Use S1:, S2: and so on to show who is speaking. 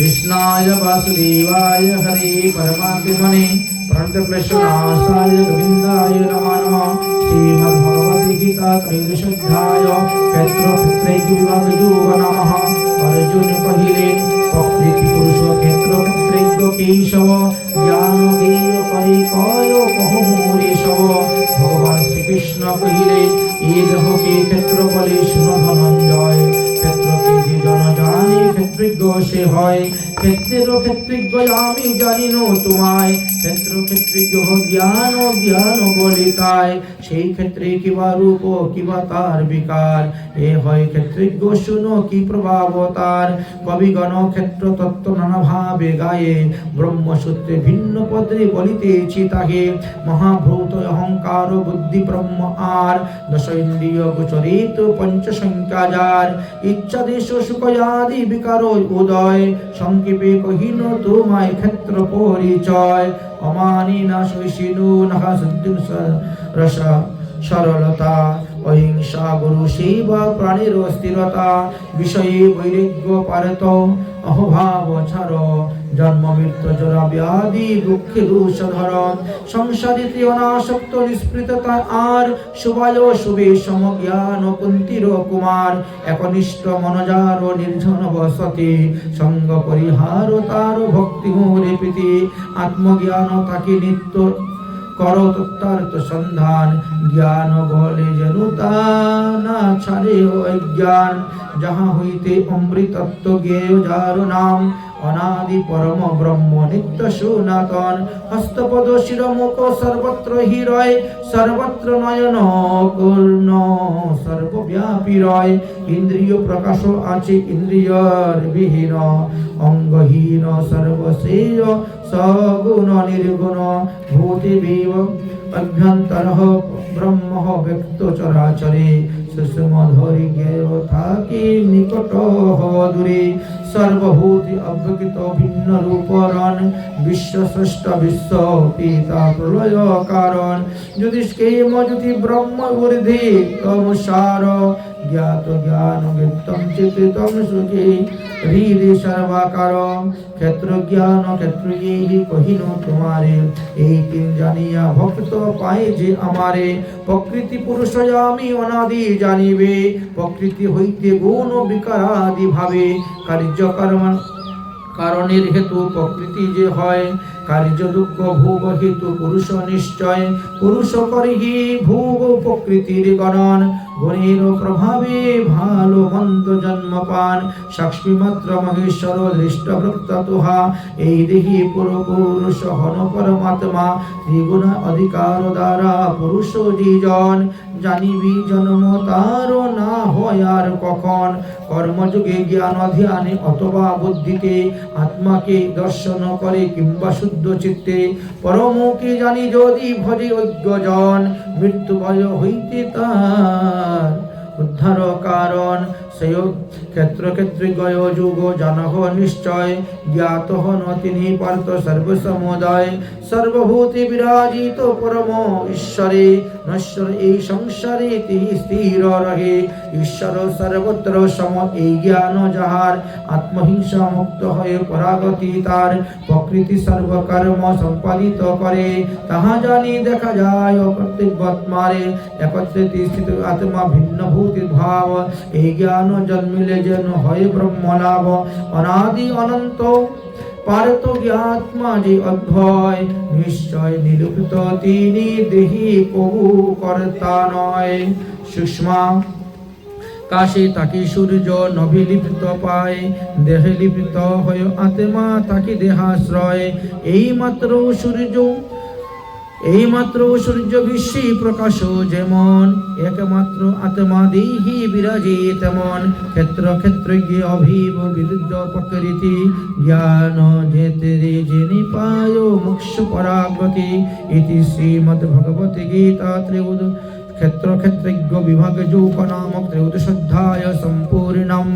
S1: कृष्णाय वासुदेवाय हरे परमात्मने प्रणतक्लेशनाशाय गोविन्दाय नमो नमः। श्रीमद्भगवद् गीता त्रयोदशाध्याय क्षेत्रक्षेत्रैकविभागयोगो नमः। अर्जुन कहिलेन प्रकृति पुरुष क्षेत्रक्षेत्रज्ञ केशव ज्ञान ज्ञेय परिकय कहु मोरेशव। भगवान श्रीकृष्ण कहिलेन ए देह के क्षेत्र बले शुनो धनंजय। क्षेत्र के जे জন জানে ক্ষেত্রজ্ঞ সে হয়। ক্ষেত্রের ক্ষেত্রজ্ঞ আমি জানি নো তোমায়। ক্ষেত্র ক্ষেত্রজ্ঞ জ্ঞান জ্ঞান বলে তাই। সেই ক্ষেত্রে কিবা রূপ কিবা তার বিকার। এ হয় ক্ষেত্রজ্ঞ শুনো কি প্রভাব তার। কবিগণ ক্ষেত্র তত্ত্ব নানা ভাবে গায়ে। ব্রহ্মসূত্রে ভিন্ন পদে বলিতেছি তাহে। মহাভূত অহংকার বুদ্ধি ব্রহ্ম আর। দশ ইন্দ্রিয় গোচরিত পঞ্চ সংখ্যা যার। ইচ্ছা দেশ সুখয়াদি বিকার উদয়। সংক্ষেপে কহিল তোমায় ক্ষেত্র পরিচয়। অমানি না সহিষ্ণু নাহা সদ্যু রস সরলতা। অহিংসা গুরু সেবা প্রাণের স্থিরতা। বিষয়ে বৈরাগ্য পারত অহভাব ছাড়। জন্ম মৃত্যু জরা ব্যাধি দুঃখের সাধারণ। সংসারিতে অনাসক্ত নিষ্পৃততা আর। শুভায় শুভে সমজ্ঞান কুন্তির কুমার। একনিষ্ঠ মনজার নির্জন বসতি। সঙ্গ পরিহার তার ভক্তি মোরে প্রীতি। আত্মজ্ঞান তাকে নিত্য করো তত্ত্বার্থ সন্ধান। জ্ঞান বলে যেন তা না ছাড়ে অজ্ঞান। যাহা হইতে অমৃতত্ব জ্ঞেয় যার নাম। অনাদি পরম ব্রহ্ম নিত্য সনাতন। হস্তপদ শিরমুখ সর্বত্র হৃদয়। সর্বত্র নয়ন কর্ণ সর্বব্যাপী রয়। ইন্দ্রিয় প্রকাশ আছে ইন্দ্রিয়র বিহীন। অঙ্গহীন সর্বশ্রেয় সগুণ নির্গুণ। ভূতিবিব অভ্যন্তরঃ ব্রহ্ম ব্যক্ত চরাচরে। সুষম ধরি জ্ঞেয় থাকি নিকট দূরে। সর্বভূতি অব্যক্ত ভিন্ন রূপরণ। বিশ্ব স্রষ্টা বিশ্ব পিতা প্রলয় কারণ। যুধিষ্ঠির জ্যোতি ব্রহ্ম ঊর্ধ্বে তম সার। জ্ঞাত জ্ঞান জ্ঞাতম চিত্তম সুখে হৃদে সর্বাকার। ক্ষেত্র জ্ঞান ক্ষেত্রজ্ঞেহি কহিনু তোমারে। এই তিন জানিয়া ভক্ত পায় যে আমারে। প্রকৃতি পুরুষ আমি অনাদি জানিবে। প্রকৃতি হইতে গুণ বিকারাদি ভাবে। কার্যকর্ম কারণের হেতু প্রকৃতি যে হয়। কার্য দুঃখ ভোগ হেতু পুরুষ নিশ্চয়। পুরুষ করিহি ভোগ প্রকৃতির গণন। গুণের প্রভাবে ভালো মন্দ জন্ম পান। সাক্ষী মাত্র মহেশ্বর দৃষ্টভক্ত তুহা। এই দেহি পুরুষ হন পরমাত্মা। ত্রিগুণ অধিকার দ্বারা পুরুষ যিজন। জানিবি জন্ম তার না হয় আর কখন। কর্মযোগে জ্ঞান ধ্যানে অথবা বুদ্ধিতে। আত্মাকে দর্শন করে কিংবা শুদ্ধ চিত্তে। পরমকে জানি যদি ভজে অজ্ঞজন। মৃত্যু ভয় হইতে তার উদ্ধার কারণ। সেই ক্ষেত্র ক্ষেত্রে গয় যুগ জানহ নিশ্চয়। জ্ঞাত হন তিনি পার্থ সর্বসমুদয়। সর্বভূতে বিরাজিত পরম ঈশ্বরে। নশ্বর এই সংসারে তিনি স্থির রহে। ঈশ্বর সর্বত্র সম এই জ্ঞান যাহার। আত্মহিংসা মুক্ত হয়ে পরাগতি তার। প্রকৃতি সর্বকর্ম সম্পাদিত করে। তাহা জানি দেখা যায় অকর্তব্যাত্মারে। একত্রে স্থিত আত্মা ভিন্ন ভূতি ভাব। এই জ্ঞান জন্মিলে যেন হয় ব্রহ্ম লাভ। অনাদি অনন্ত পারত জ্ঞাত্মা যে অদ্ভয়। নিশ্চয় নিরুক্ত তিনি দেহি কবু কর্তা নয়। সুষমা কাশে তাকি সূর্য নভি লিপ্ত পায়। দেহে লিপ্ত হয় আত্মা তাকি দেহাশ্রয়। এইমাত্র সূর্য বিশ্বে প্রকাশ যেমন। একমাত্র আত্মা দেহি বিরাজে তেমন। ক্ষেত্র ক্ষেত্রজ্ঞ অভিব বিরুদ্ধ প্রকৃতি। জ্ঞান যেতে জেনে পায় মোক্ষ পরাগতি। ইতি শ্রীমদ্ ভগবতে গীতা ক্ষেত্র ক্ষেত্রজ্ঞ বিভাগ যোগ নামক ত্রয়োদশোধ্যায় সম্পূর্ণম।